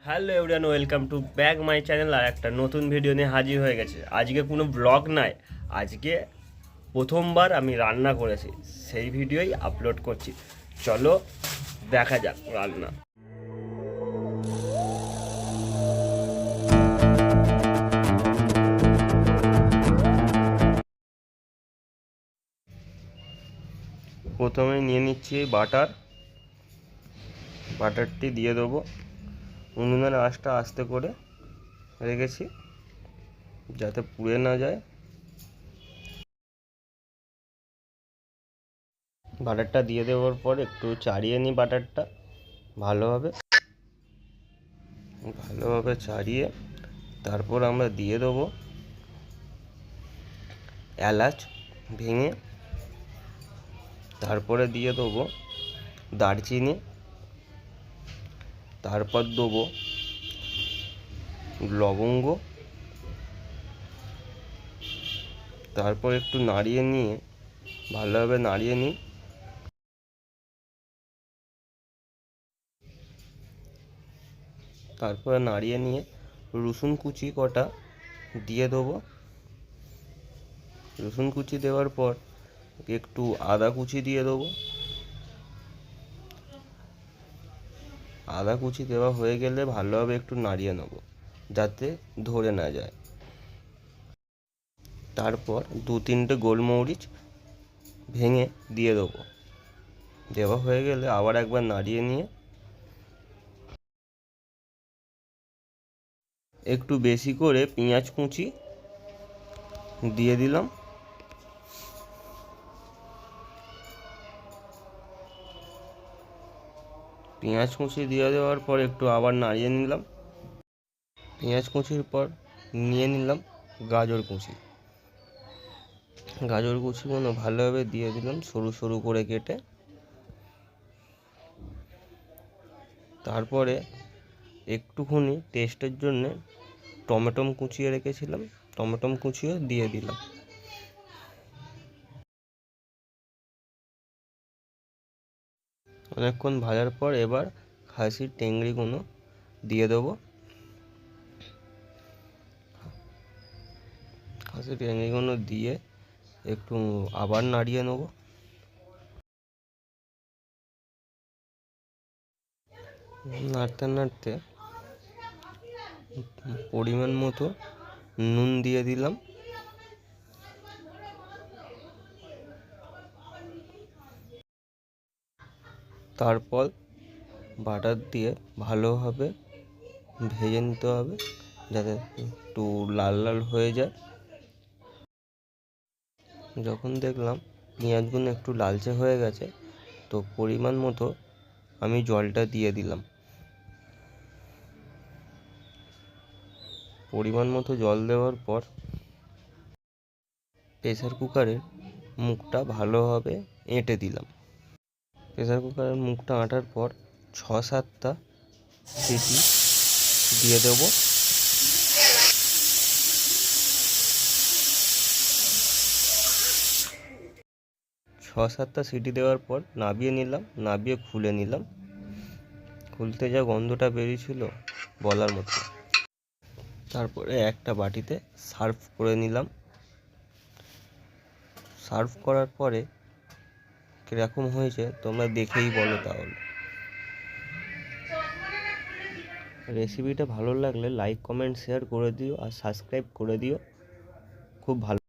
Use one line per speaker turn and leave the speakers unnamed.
Hello everyone, welcome to back my channel. আর একটা নতুন ভিডিও নিয়ে হাজির হয়ে গেছে। আজকে কোনো ব্লগ নাই, আজকে প্রথমবার আমি রান্না করেছি, সেই ভিডিওই আপলোড করছি। চলো দেখা যাক রান্না। প্রথমে নিয়ে নিচ্ছি বাটারটি দিয়ে দেবো। উনুনের আঁচটা আস্তে করে রেখেছি যাতে পুড়ে না যায়। বাটারটা দিয়ে দেওয়ার পর একটু চাড়িয়ে নিই বাটারটা ভালোভাবে চাড়িয়ে তারপর আমরা দিয়ে দেবো এলাচ ভেঙে, তারপরে দিয়ে দেবো দারচিনি, তারপর দেবো লবঙ্গ, তারপর একটু নাড়িয়ে নিয়ে ভালোভাবে নাড়িয়ে নিই। তারপরে নাড়িয়ে নিয়ে রসুন কুচি কটা দিয়ে দেবো। রসুন কুচি দেওয়ার পর একটু আদা কুচি দিয়ে দেবো। আদা কুচি দেওয়া হয়ে গেলে ভালোভাবে একটু নাড়িয়ে নেব যাতে ধরে না যায়। তারপর 2-3টে গোলমরিচ ভেঙে দিয়ে দেবো। দেওয়া হয়ে গেলে আবার একবার নাড়িয়ে নিয়ে একটু বেশি করে পেঁয়াজ কুচি দিয়ে দিলাম। পেঁয়াজ কুচি দিয়ে দেওয়ার পর একটু আবার নাড়িয়ে নিলাম। পেঁয়াজ কুচির পর নিয়ে নিলাম গাজর কুচিগুলো ভালোভাবে দিয়ে দিলাম সরু সরু করে কেটে। তারপরে একটুখানি টেস্টের জন্য টমেটো কুচিয়ে রেখেছিলাম, টমেটো কুচিও দিয়ে দিলাম। অনেকক্ষণ ভাজার পর এবার খাসির টেংরিগুলো দিয়ে দেবো। খাসির টেংরিগুলো দিয়ে একটু আবার নাড়িয়ে নেব। নাড়তে নাড়তে পরিমাণ মতো নুন দিয়ে দিলাম। তারপর বাটার দিয়ে ভালোভাবে ভেজে নিতে হবে যাতে একটু লাল লাল হয়ে যায়। যখন দেখলাম পেঁয়াজগুলো একটু লালচে হয়ে গেছে, তো পরিমাণ মতো আমি জলটা দিয়ে দিলাম। পরিমাণ মতো জল দেওয়ার পর প্রেসার কুকারের মুখটা ভালোভাবে এঁটে দিলাম। প্রেসার কুকারের মুখটা আঁটার পর 6-7টা সিটি দিয়ে দেব। সিটি দেওয়ার পর নাবিয়ে নিলাম, নাবিয়ে খুলে নিলাম। খুলতে যা গন্ধটা বেরিয়েছিল বলার মতো। তারপরে একটা বাটিতে সার্ভ করে নিলাম। সার্ভ করার পরে কীরকম হয়েছে তোমরা দেখেই বলো। তাহলে রেসিপিটা ভালো লাগলে লাইক কমেন্ট শেয়ার করে দিও আর সাবস্ক্রাইব করে দিও। খুব ভালো।